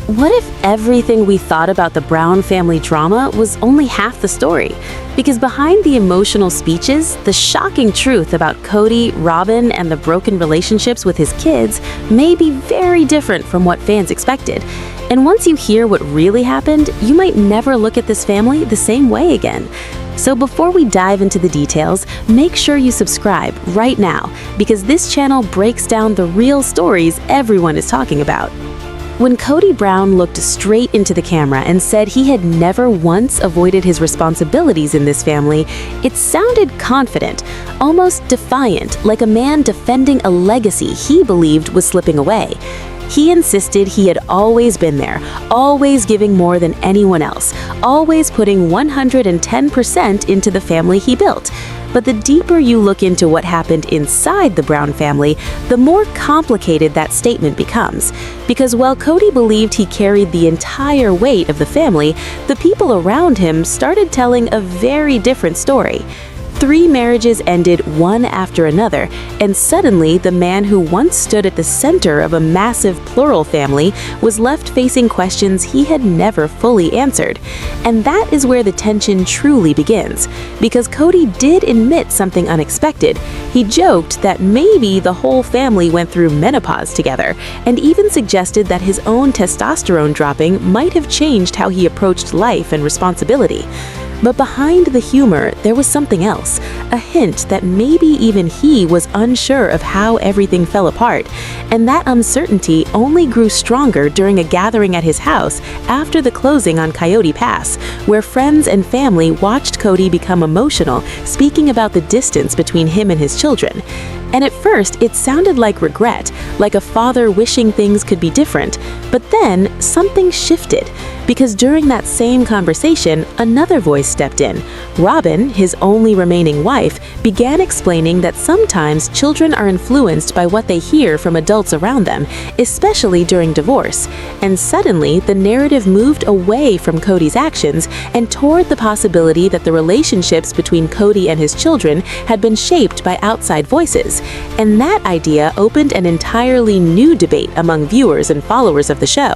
what if everything we thought about the Brown family drama was only half the story? Because behind the emotional speeches, the shocking truth about Kody, Robyn, and the broken relationships with his kids may be very different from what fans expected. And once you hear what really happened, you might never look at this family the same way again. So before we dive into the details, make sure you subscribe right now, because this channel breaks down the real stories everyone is talking about. When Kody Brown looked straight into the camera and said he had never once avoided his responsibilities in this family, it sounded confident, almost defiant, like a man defending a legacy he believed was slipping away. He insisted he had always been there, always giving more than anyone else, always putting 110% into the family he built. But the deeper you look into what happened inside the Brown family, the more complicated that statement becomes. Because while Kody believed he carried the entire weight of the family, the people around him started telling a very different story. 3 marriages ended one after another, and suddenly the man who once stood at the center of a massive plural family was left facing questions he had never fully answered. And that is where the tension truly begins, because Kody did admit something unexpected. He joked that maybe the whole family went through menopause together, and even suggested that his own testosterone dropping might have changed how he approached life and responsibility. But behind the humor, there was something else, a hint that maybe even he was unsure of how everything fell apart, and that uncertainty only grew stronger during a gathering at his house after the closing on Coyote Pass, where friends and family watched Kody become emotional, speaking about the distance between him and his children. And at first, it sounded like regret, like a father wishing things could be different. But then, something shifted, because during that same conversation, another voice stepped in. Robyn, his only remaining wife, began explaining that sometimes children are influenced by what they hear from adults around them, especially during divorce. And suddenly, the narrative moved away from Kody's actions and toward the possibility that the relationships between Kody and his children had been shaped by outside voices. And that idea opened an entirely new debate among viewers and followers of the show,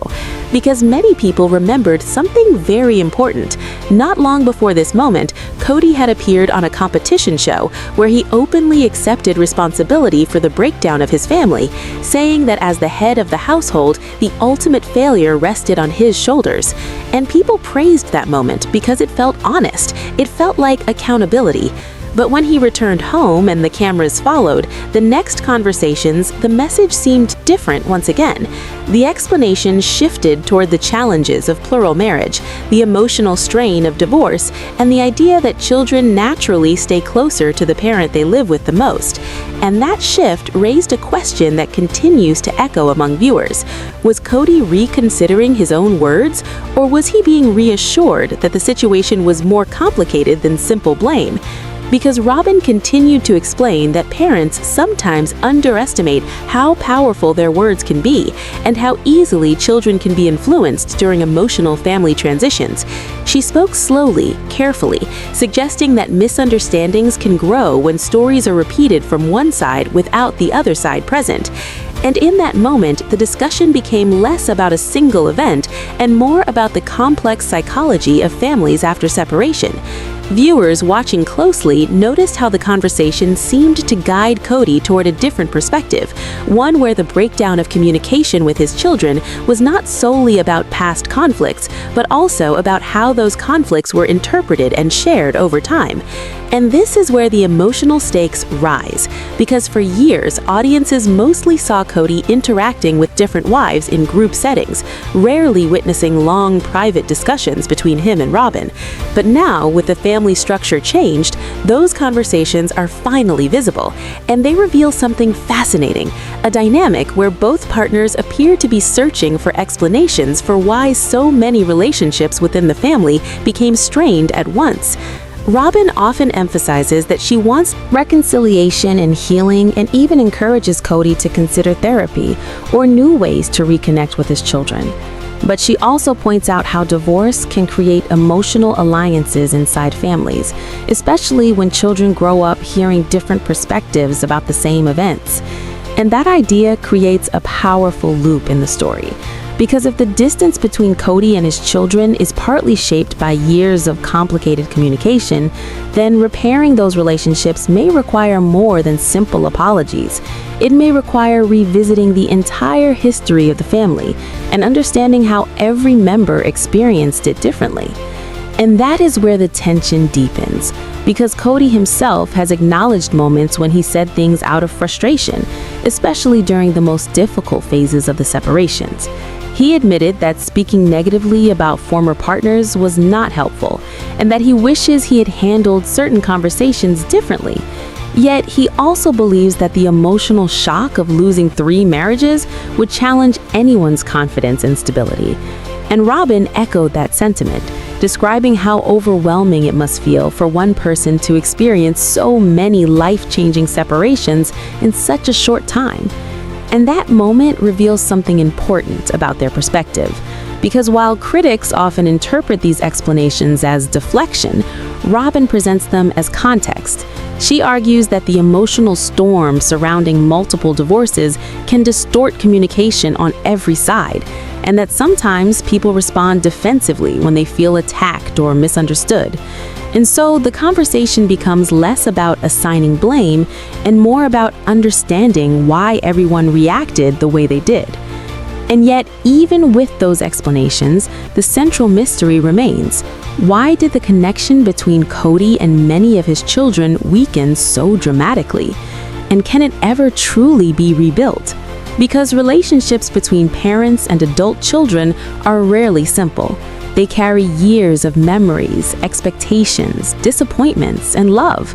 because many people remembered something very important. Not long before this moment, Kody had appeared on a competition show where he openly accepted responsibility for the breakdown of his family, saying that as the head of the household, the ultimate failure rested on his shoulders. And people praised that moment because it felt honest. It felt like accountability. But when he returned home and the cameras followed, the next conversations, the message seemed different once again. The explanation shifted toward the challenges of plural marriage, the emotional strain of divorce, and the idea that children naturally stay closer to the parent they live with the most. And that shift raised a question that continues to echo among viewers. Was Kody reconsidering his own words, or was he being reassured that the situation was more complicated than simple blame? Because Robyn continued to explain that parents sometimes underestimate how powerful their words can be and how easily children can be influenced during emotional family transitions. She spoke slowly, carefully, suggesting that misunderstandings can grow when stories are repeated from one side without the other side present. And in that moment, the discussion became less about a single event and more about the complex psychology of families after separation. Viewers watching closely noticed how the conversation seemed to guide Kody toward a different perspective, one where the breakdown of communication with his children was not solely about past conflicts, but also about how those conflicts were interpreted and shared over time. And this is where the emotional stakes rise, because for years, audiences mostly saw Kody interacting with different wives in group settings, rarely witnessing long private discussions between him and Robyn. But now, with the family structure changed, those conversations are finally visible, and they reveal something fascinating, a dynamic where both partners appear to be searching for explanations for why so many relationships within the family became strained at once. Robyn often emphasizes that she wants reconciliation and healing, and even encourages Kody to consider therapy or new ways to reconnect with his children. But she also points out how divorce can create emotional alliances inside families, especially when children grow up hearing different perspectives about the same events. And that idea creates a powerful loop in the story. Because if the distance between Kody and his children is partly shaped by years of complicated communication, then repairing those relationships may require more than simple apologies. It may require revisiting the entire history of the family and understanding how every member experienced it differently. And that is where the tension deepens, because Kody himself has acknowledged moments when he said things out of frustration, especially during the most difficult phases of the separations. He admitted that speaking negatively about former partners was not helpful, and that he wishes he had handled certain conversations differently. Yet he also believes that the emotional shock of losing 3 marriages would challenge anyone's confidence and stability. And Robyn echoed that sentiment, describing how overwhelming it must feel for one person to experience so many life-changing separations in such a short time. And that moment reveals something important about their perspective, because while critics often interpret these explanations as deflection, Robyn presents them as context. She argues that the emotional storm surrounding multiple divorces can distort communication on every side, and that sometimes people respond defensively when they feel attacked or misunderstood. And so the conversation becomes less about assigning blame and more about understanding why everyone reacted the way they did. And yet, even with those explanations, the central mystery remains. Why did the connection between Kody and many of his children weaken so dramatically? And can it ever truly be rebuilt? Because relationships between parents and adult children are rarely simple. They carry years of memories, expectations, disappointments, and love.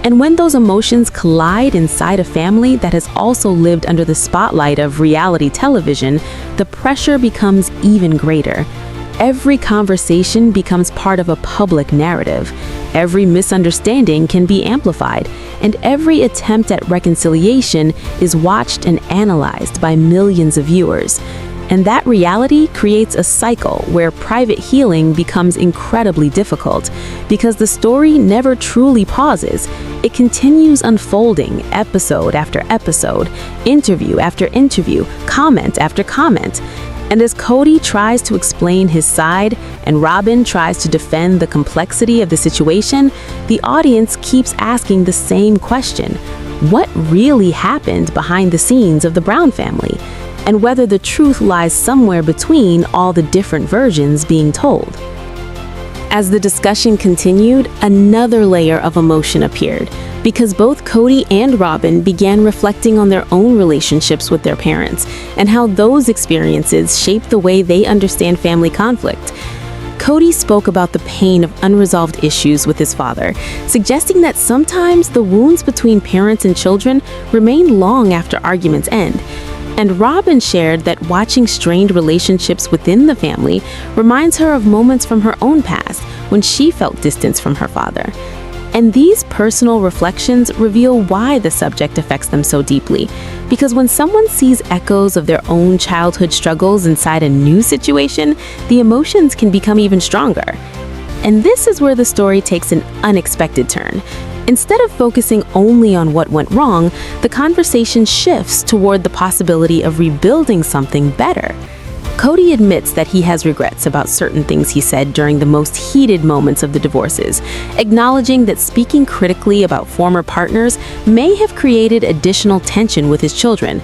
And when those emotions collide inside a family that has also lived under the spotlight of reality television, the pressure becomes even greater. Every conversation becomes part of a public narrative. Every misunderstanding can be amplified, and every attempt at reconciliation is watched and analyzed by millions of viewers. And that reality creates a cycle where private healing becomes incredibly difficult, because the story never truly pauses. It continues unfolding episode after episode, interview after interview, comment after comment. And as Kody tries to explain his side and Robyn tries to defend the complexity of the situation, the audience keeps asking the same question: what really happened behind the scenes of the Brown family? And whether the truth lies somewhere between all the different versions being told. As the discussion continued, another layer of emotion appeared, because both Kody and Robyn began reflecting on their own relationships with their parents and how those experiences shape the way they understand family conflict. Kody spoke about the pain of unresolved issues with his father, suggesting that sometimes the wounds between parents and children remain long after arguments end. And Robyn shared that watching strained relationships within the family reminds her of moments from her own past when she felt distance from her father. And these personal reflections reveal why the subject affects them so deeply. Because when someone sees echoes of their own childhood struggles inside a new situation, the emotions can become even stronger. And this is where the story takes an unexpected turn. Instead of focusing only on what went wrong, the conversation shifts toward the possibility of rebuilding something better. Kody admits that he has regrets about certain things he said during the most heated moments of the divorces, acknowledging that speaking critically about former partners may have created additional tension with his children.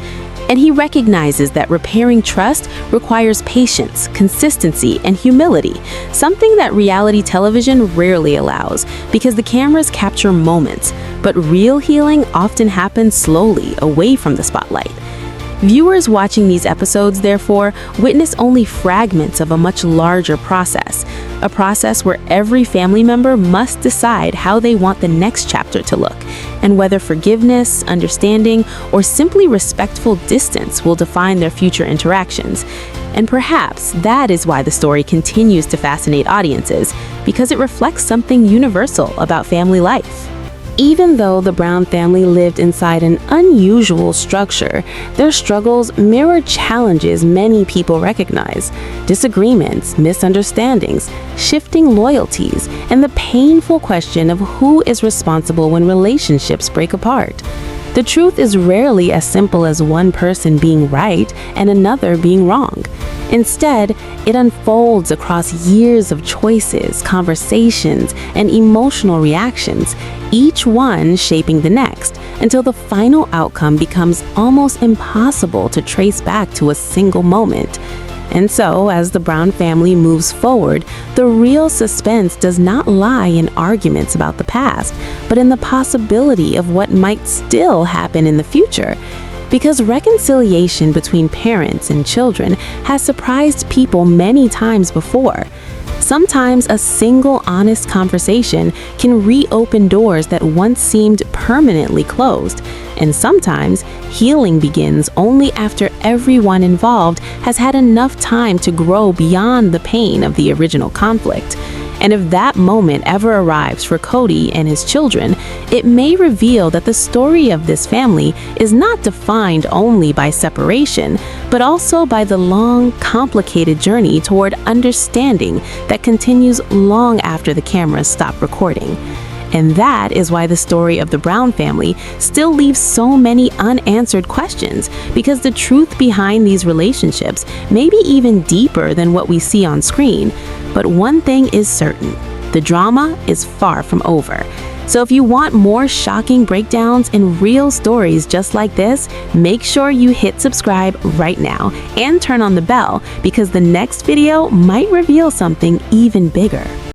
And he recognizes that repairing trust requires patience, consistency, and humility, something that reality television rarely allows, because the cameras capture moments, but real healing often happens slowly, away from the spotlight. Viewers watching these episodes, therefore, witness only fragments of a much larger process, a process where every family member must decide how they want the next chapter to look, and whether forgiveness, understanding, or simply respectful distance will define their future interactions. And perhaps that is why the story continues to fascinate audiences, because it reflects something universal about family life. Even though the Brown family lived inside an unusual structure, their struggles mirror challenges many people recognize: disagreements, misunderstandings, shifting loyalties, and the painful question of who is responsible when relationships break apart. The truth is rarely as simple as one person being right and another being wrong. Instead, it unfolds across years of choices, conversations, and emotional reactions, each one shaping the next, until the final outcome becomes almost impossible to trace back to a single moment. And so, as the Brown family moves forward, the real suspense does not lie in arguments about the past, but in the possibility of what might still happen in the future. Because reconciliation between parents and children has surprised people many times before. Sometimes a single honest conversation can reopen doors that once seemed permanently closed, and sometimes healing begins only after everyone involved has had enough time to grow beyond the pain of the original conflict. And if that moment ever arrives for Kody and his children, it may reveal that the story of this family is not defined only by separation, but also by the long, complicated journey toward understanding that continues long after the cameras stop recording. And that is why the story of the Brown family still leaves so many unanswered questions, because the truth behind these relationships may be even deeper than what we see on screen. But one thing is certain: the drama is far from over. So if you want more shocking breakdowns and real stories just like this, make sure you hit subscribe right now and turn on the bell, because the next video might reveal something even bigger.